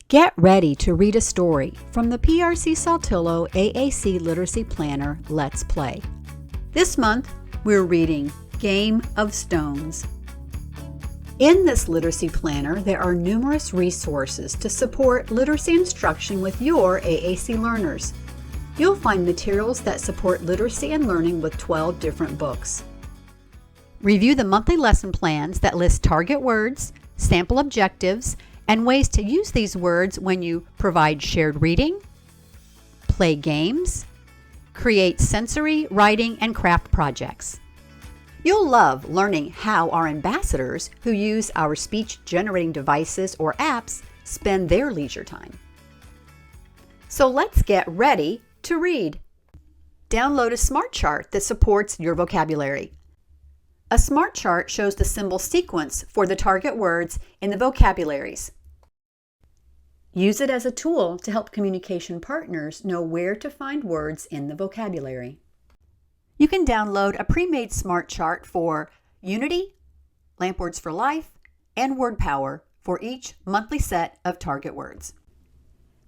Get ready to read a story from the PRC-Saltillo AAC Literacy Planner Let's Play. This month, we're reading Game of Stones. In this literacy planner, there are numerous resources to support literacy instruction with your AAC learners. You'll find materials that support literacy and learning with 12 different books. Review the monthly lesson plans that list target words, sample objectives, and ways to use these words when you provide shared reading, play games, create sensory, writing, and craft projects. You'll love learning how our ambassadors who use our speech-generating devices or apps spend their leisure time. So let's get ready to read. Download a smart chart that supports your vocabulary. A smart chart shows the symbol sequence for the target words in the vocabularies. Use it as a tool to help communication partners know where to find words in the vocabulary. You can download a pre-made smart chart for Unity, Lamp Words for Life, and Word Power for each monthly set of target words.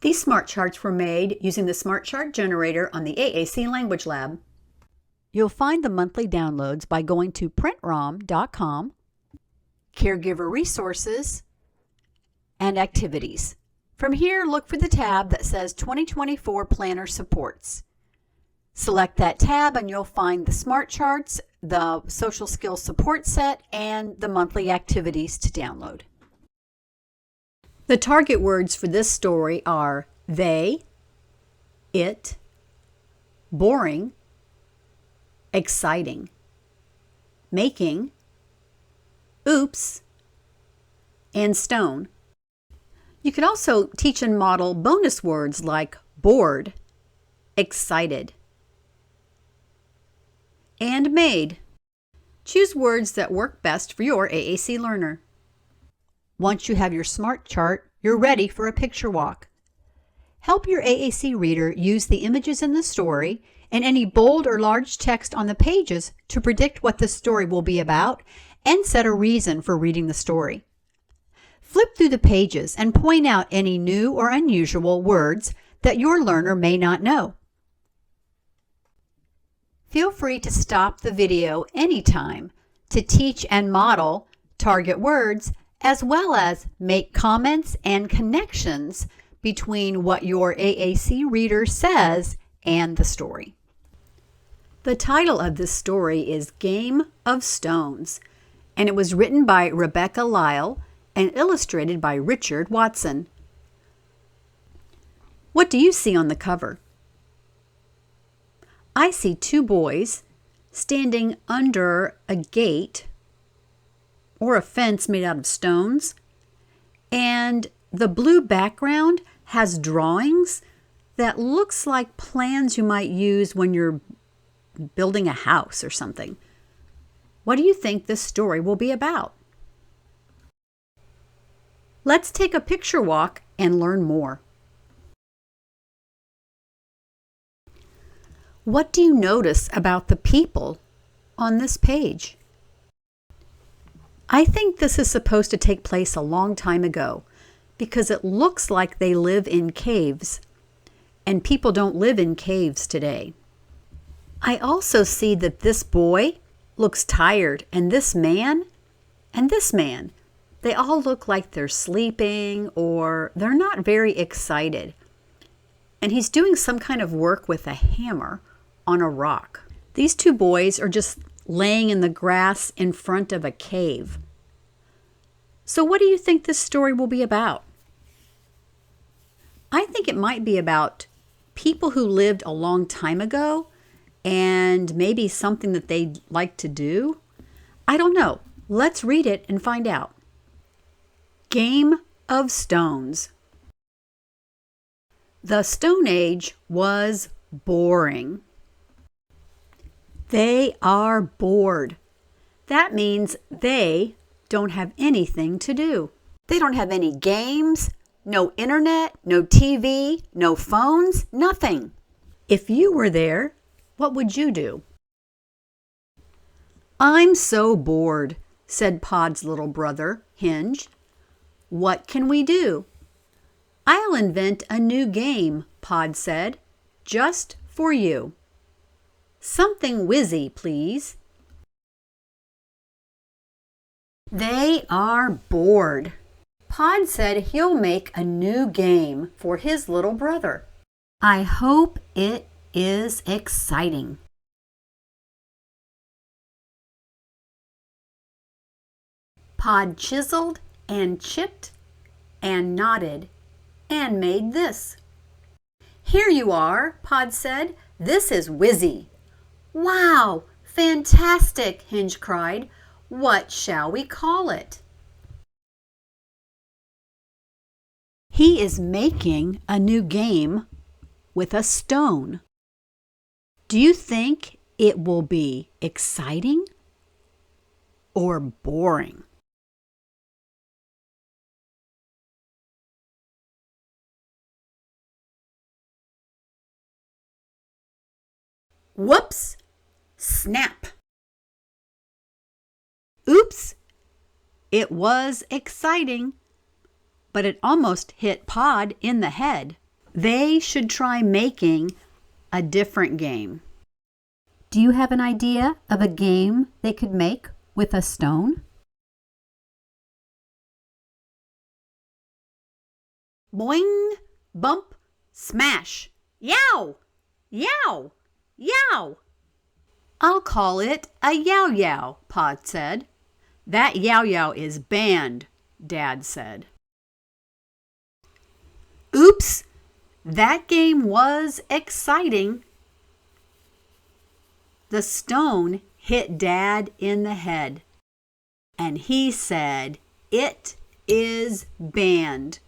These smart charts were made using the Smart Chart Generator on the AAC Language Lab. You'll find the monthly downloads by going to printrom.com, Caregiver Resources, and Activities. From here, look for the tab that says 2024 Planner Supports. Select that tab and you'll find the smart charts, the social skills support set, and the monthly activities to download. The target words for this story are they, it, boring, exciting, making, oops, and stone. You can also teach and model bonus words like bored, excited, and made. Choose words that work best for your AAC learner. Once you have your smart chart, you're ready for a picture walk. Help your AAC reader use the images in the story and any bold or large text on the pages to predict what the story will be about and set a reason for reading the story. Flip through the pages and point out any new or unusual words that your learner may not know. Feel free to stop the video anytime to teach and model target words, as well as make comments and connections between what your AAC reader says and the story. The title of this story is Game of Stones, and it was written by Rebecca Lisle and illustrated by Richard Watson. What do you see on the cover? I see two boys standing under a gate or a fence made out of stones, and the blue background has drawings that looks like plans you might use when you're building a house or something. What do you think this story will be about? Let's take a picture walk and learn more. What do you notice about the people on this page? I think this is supposed to take place a long time ago because it looks like they live in caves, and people don't live in caves today. I also see that this boy looks tired, and this man, they all look like they're sleeping or they're not very excited. And he's doing some kind of work with a hammer on a rock. These two boys are just laying in the grass in front of a cave. So what do you think this story will be about? I think it might be about people who lived a long time ago and maybe something that they'd like to do. I don't know. Let's read it and find out. Game of Stones. The Stone Age was boring. They are bored. That means they don't have anything to do. They don't have any games, no internet, no TV, no phones, nothing. If you were there, what would you do? I'm so bored, said Pod's little brother, Hinge. What can we do? I'll invent a new game, Pod said, just for you. Something whizzy, please. They are bored. Pod said he'll make a new game for his little brother. I hope it is exciting. Pod chiseled and chipped and knotted and made this. Here you are, Pod said. This is whizzy. Wow, fantastic, Hinge cried. What shall we call it? He is making a new game with a stone. Do you think it will be exciting or boring? Whoops! Snap! Oops! It was exciting, but it almost hit Pod in the head. They should try making a different game. Do you have an idea of a game they could make with a stone? Boing, bump, smash. Yow! Yow! Yow! I'll call it a yow-yow, Pod said. That yow-yow is banned, Dad said. Oops! That game was exciting. The stone hit Dad in the head, and he said, "It is banned."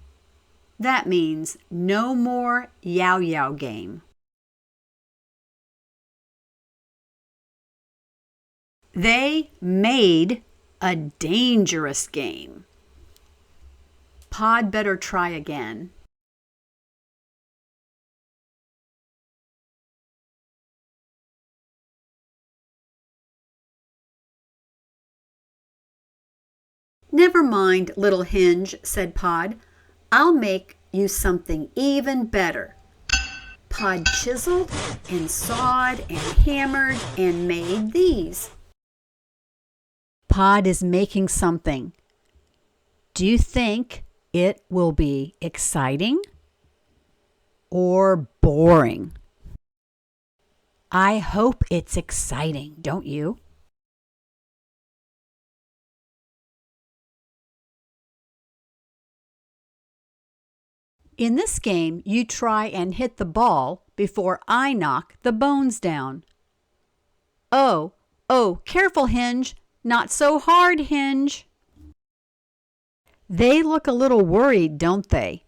That means no more yow-yow game. They made a dangerous game. Pod better try again. Never mind, little Hinge, said Pod. I'll make you something even better. Pod chiseled and sawed and hammered and made these. Pod is making something. Do you think it will be exciting or boring? I hope it's exciting, don't you? In this game, you try and hit the ball before I knock the bones down. Oh, careful, Hinge. Not so hard, Hinge. They look a little worried, don't they?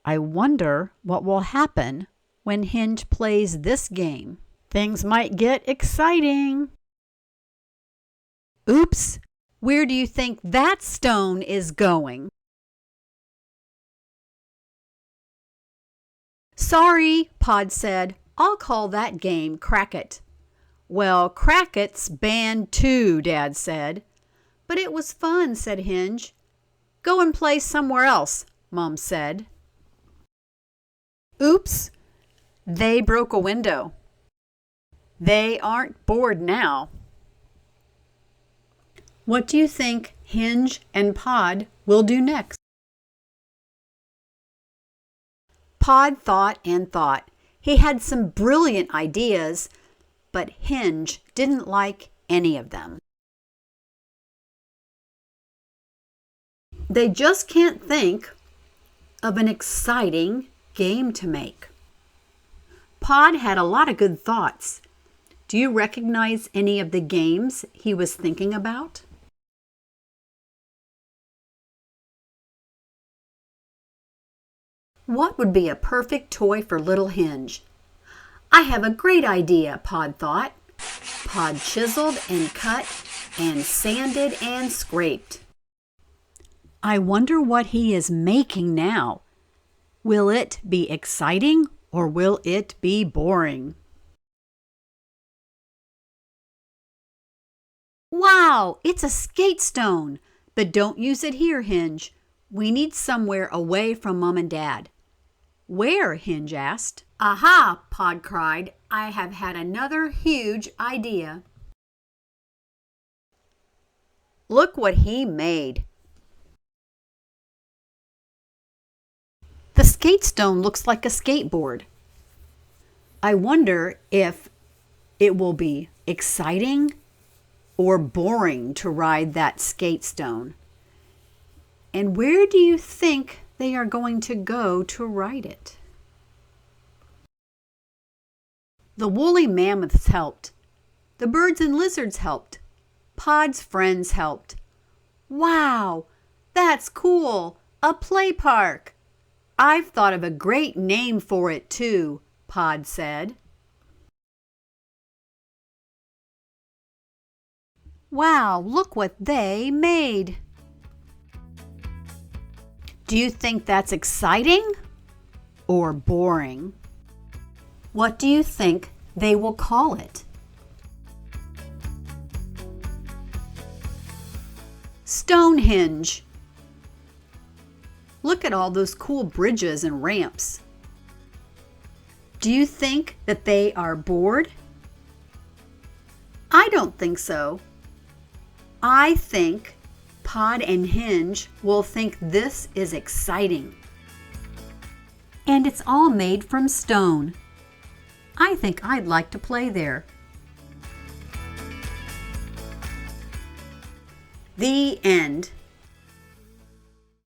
I wonder what will happen when Hinge plays this game. Things might get exciting. Oops, where do you think that stone is going? Sorry, Pod said. I'll call that game Crack-It. Well, Crack-It's banned too, Dad said. But it was fun, said Hinge. Go and play somewhere else, Mom said. Oops, they broke a window. They aren't bored now. What do you think Hinge and Pod will do next? Pod thought and thought. He had some brilliant ideas, but Hinge didn't like any of them. They just can't think of an exciting game to make. Pod had a lot of good thoughts. Do you recognize any of the games he was thinking about? What would be a perfect toy for little Hinge? I have a great idea, Pod thought. Pod chiseled and cut and sanded and scraped. I wonder what he is making now. Will it be exciting or will it be boring? Wow, it's a skate stone, but don't use it here, Hinge. We need somewhere away from Mom and Dad. Where? Hinge asked. Aha, Pod cried. I have had another huge idea. Look what he made. The skate stone looks like a skateboard. I wonder if it will be exciting or boring to ride that skate stone. And where do you think they are going to go to ride it? The woolly mammoths helped. The birds and lizards helped. Pod's friends helped. Wow, that's cool! A play park! I've thought of a great name for it too, Pod said. Wow, look what they made! Do you think that's exciting or boring? What do you think they will call it? Stonehenge. Look at all those cool bridges and ramps. Do you think that they are bored? I don't think so. I think Pod and Hinge will think this is exciting. And it's all made from stone. I think I'd like to play there. The end.